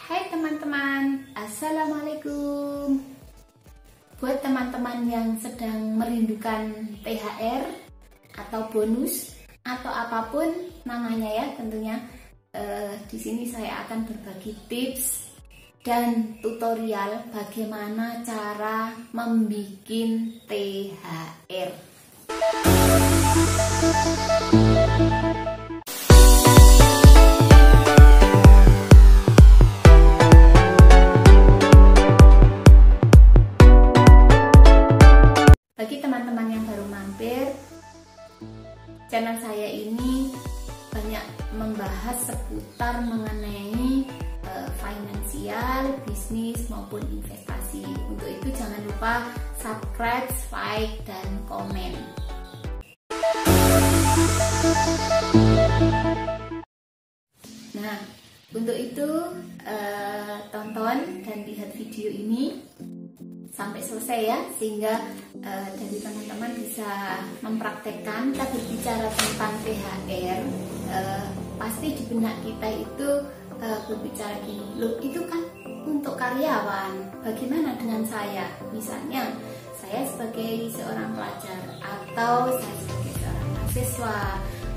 Hai teman-teman, Assalamualaikum. Buat teman-teman yang sedang merindukan THR atau bonus atau apapun namanya ya tentunya, di sini saya akan berbagi tips dan tutorial bagaimana cara membuat THR. Bagi teman-teman yang baru mampir, channel saya ini banyak membahas seputar mengenai finansial, bisnis maupun investasi. Untuk itu jangan lupa subscribe, like, dan komen. Nah, untuk itu tonton dan lihat video ini sampai selesai ya, sehingga dari teman-teman bisa mempraktekkan. Kita berbicara tentang THR, pasti di benak kita itu berbicara gini, loh itu kan untuk karyawan, bagaimana dengan saya? Misalnya saya sebagai seorang pelajar, atau saya sebagai seorang mahasiswa,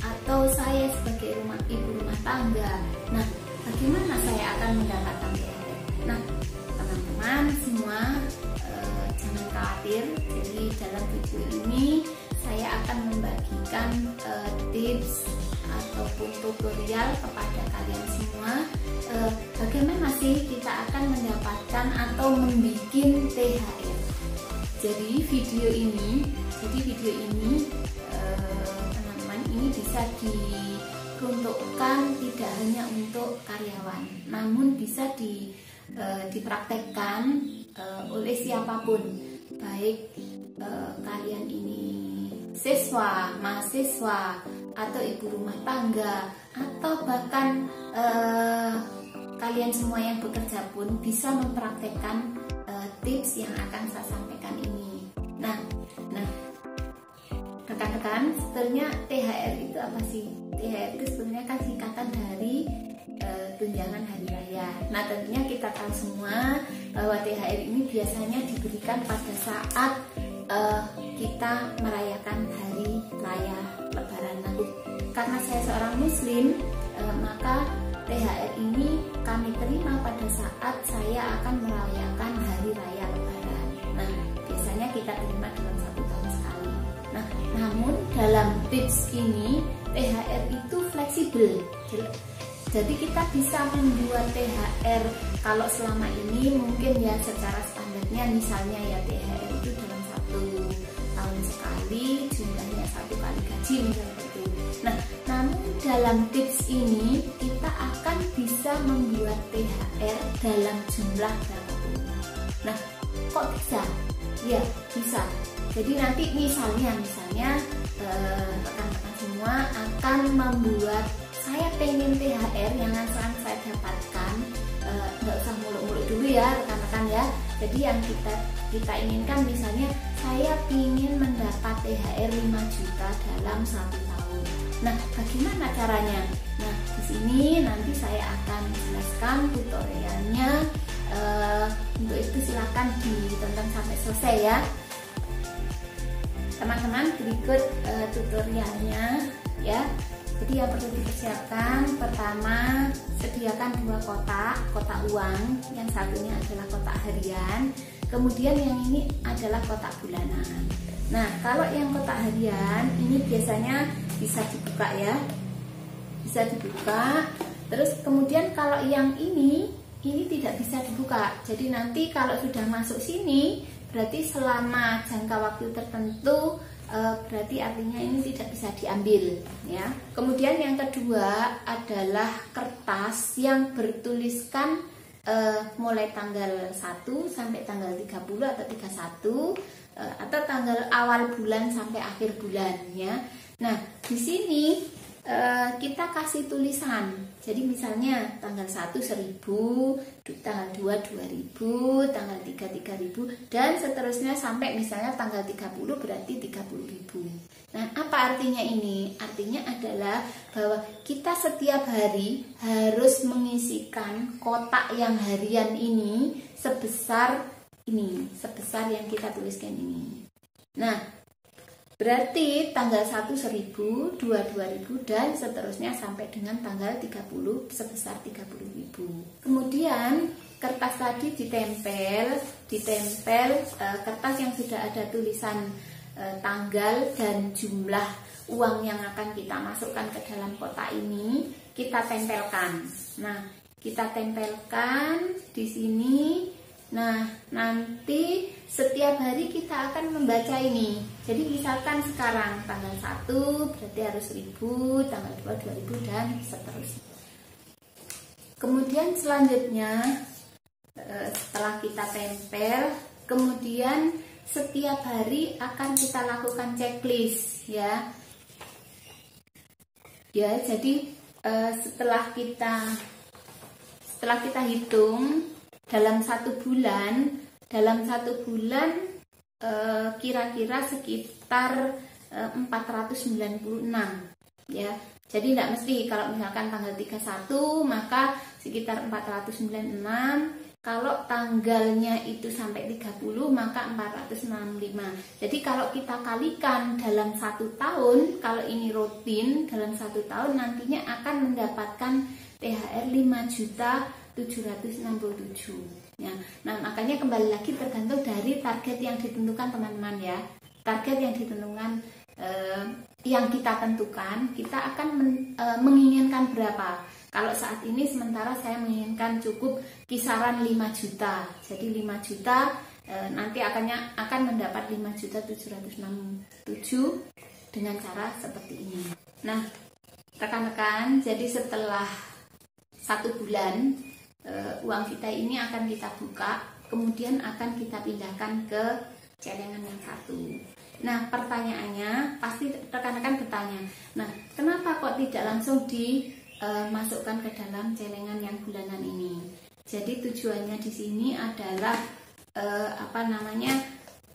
atau saya sebagai ibu rumah tangga. Nah, bagaimana saya akan mendapatkan THR? Nah, teman-teman semua jangan khawatir. Jadi dalam video ini saya akan membagikan tips ataupun tutorial kepada kalian semua, bagaimana sih kita akan mendapatkan atau membuat THR. Jadi video ini teman-teman, ini bisa diperuntukkan tidak hanya untuk karyawan, namun bisa dipraktekkan oleh siapapun, baik kalian ini siswa, mahasiswa, atau ibu rumah tangga, atau bahkan kalian semua yang bekerja pun bisa mempraktekkan tips yang akan saya sampaikan ini. Nah, rekan-rekan, sebenarnya THR itu apa sih? THR itu sebenarnya kan singkatan dari tunjangan hari raya. Nah, tentunya kita tahu semua bahwa THR ini biasanya diberikan pada saat kita merayakan hari raya Lebaran. Nah, karena saya seorang Muslim, maka THR ini kami terima pada saat saya akan merayakan hari raya Lebaran. Nah, biasanya kita terima dalam 1 tahun sekali. Nah, namun dalam tips ini THR itu fleksibel. Jadi kita bisa membuat THR kalau selama ini mungkin ya secara standarnya, misalnya ya THR itu dalam 1 tahun sekali, jumlahnya 1 kali gaji misalnya itu. Nah, namun dalam tips ini kita akan bisa membuat THR dalam jumlah berapapun. Nah, kok bisa? Ya bisa. Jadi nanti misalnya rekan-rekan semua akan membuat, saya pengen THR yang akan saya dapatkan, nggak usah muluk-muluk dulu ya rekan-rekan ya. Jadi yang kita inginkan, misalnya saya ingin mendapat THR 5 juta dalam 1 tahun. Nah, bagaimana caranya? Nah, di sini nanti saya akan jelaskan tutorialnya. Untuk itu silakan ditonton sampai selesai ya. Teman-teman, berikut tutorialnya ya. Jadi yang perlu dipersiapkan, pertama sediakan 2 kotak uang. Yang satunya adalah kotak harian, kemudian yang ini adalah kotak bulanan. Nah, kalau yang kotak harian ini biasanya bisa dibuka ya, bisa dibuka. Terus kemudian kalau yang ini tidak bisa dibuka. Jadi nanti kalau sudah masuk sini, berarti selama jangka waktu tertentu, berarti artinya ini tidak bisa diambil ya. Kemudian yang kedua adalah kertas yang bertuliskan mulai tanggal 1 sampai tanggal 30 atau 31, atau tanggal awal bulan sampai akhir bulan ya. Nah, di sini kita kasih tulisan. Jadi misalnya tanggal 1 1.000, tanggal 2 2.000, tanggal 3 3.000, dan seterusnya sampai misalnya tanggal 30 berarti 30.000. Nah, apa artinya ini? Artinya adalah bahwa kita setiap hari harus mengisikan kotak yang harian ini sebesar yang kita tuliskan ini. Nah, berarti tanggal 1 1.000, 2 2.000, dan seterusnya sampai dengan tanggal 30 sebesar 30.000. Kemudian kertas tadi ditempel kertas yang sudah ada tulisan tanggal dan jumlah uang yang akan kita masukkan ke dalam kotak ini, kita tempelkan. Nah, kita tempelkan di sini. Nah, nanti setiap hari kita akan membaca ini. Jadi misalkan sekarang tanggal 1 berarti harus 1.000, tanggal 2 2.000, dan seterusnya. Kemudian selanjutnya setelah kita tempel, kemudian setiap hari akan kita lakukan checklist ya. Ya, jadi setelah kita hitung dalam satu bulan kira-kira sekitar 496 ya. Jadi tidak mesti kalau misalkan tanggal 31 maka sekitar 496, kalau tanggalnya itu sampai 30 maka 465. Jadi kalau kita kalikan dalam 1 tahun, kalau ini rutin dalam 1 tahun nantinya akan mendapatkan THR 5.767 ya. Nah, makanya kembali lagi tergantung dari target yang ditentukan teman-teman ya. Target yang ditentukan yang kita tentukan, kita akan menginginkan berapa. Kalau saat ini sementara saya menginginkan cukup kisaran 5 juta. Jadi 5 juta nanti akan mendapat 5.767 dengan cara seperti ini. Nah, rekan-rekan, jadi setelah 1 bulan uang kita ini akan kita buka, kemudian akan kita pindahkan ke celengan yang satu. Nah, pertanyaannya pasti rekan-rekan bertanya, nah kenapa kok tidak langsung dimasukkan ke dalam celengan yang bulanan ini? Jadi tujuannya di sini adalah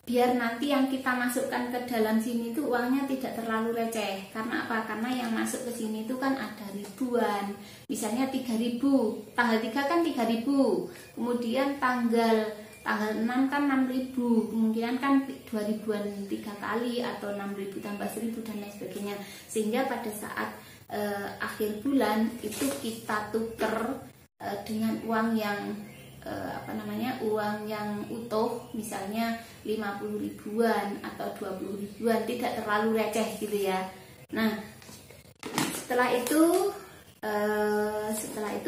biar nanti yang kita masukkan ke dalam sini itu uangnya tidak terlalu receh. Karena apa? Karena yang masuk ke sini itu kan ada ribuan. Misalnya 3.000, tanggal 3 kan 3.000, kemudian tanggal 6 kan 6.000, kemungkinan kan 2.000-an 3 kali atau 6.000 tambah 1.000 dan lain sebagainya. Sehingga pada saat akhir bulan itu kita tuker dengan uang yang uang yang utuh, misalnya 50 ribuan atau 20 ribuan, tidak terlalu receh gitu ya. Nah, setelah itu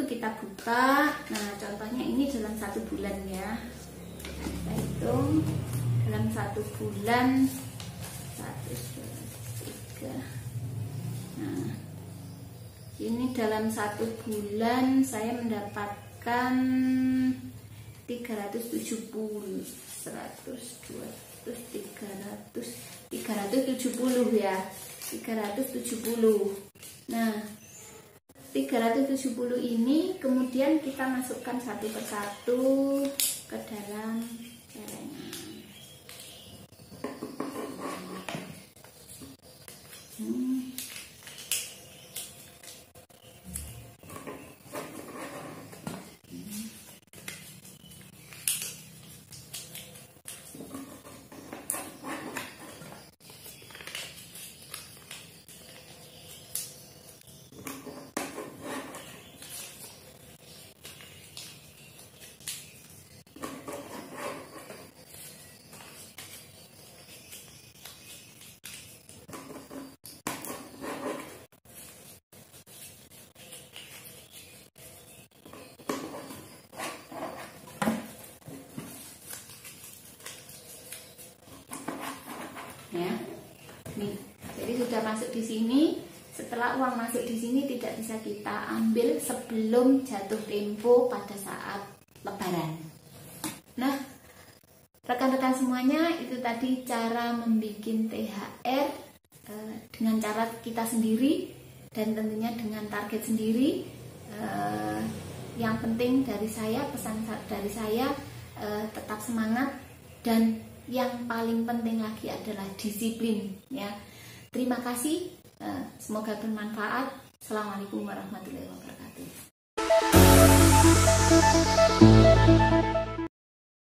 kita buka. Nah, contohnya ini dalam 1 bulan ya. Kita hitung dalam 1 bulan 1, 2, 3. Nah, ini dalam 1 bulan saya mendapatkan 370 ya, 370. Nah, 370 ini kemudian kita masukkan satu persatu ke dalam celengan. Ya, nih, jadi sudah masuk di sini. Setelah uang masuk di sini tidak bisa kita ambil sebelum jatuh tempo pada saat Lebaran. Nah, rekan-rekan semuanya, itu tadi cara membuat THR dengan cara kita sendiri dan tentunya dengan target sendiri. Yang penting dari saya, pesan dari saya, tetap semangat, dan yang paling penting lagi adalah disiplin ya. Terima kasih, semoga bermanfaat. Assalamualaikum warahmatullahi wabarakatuh.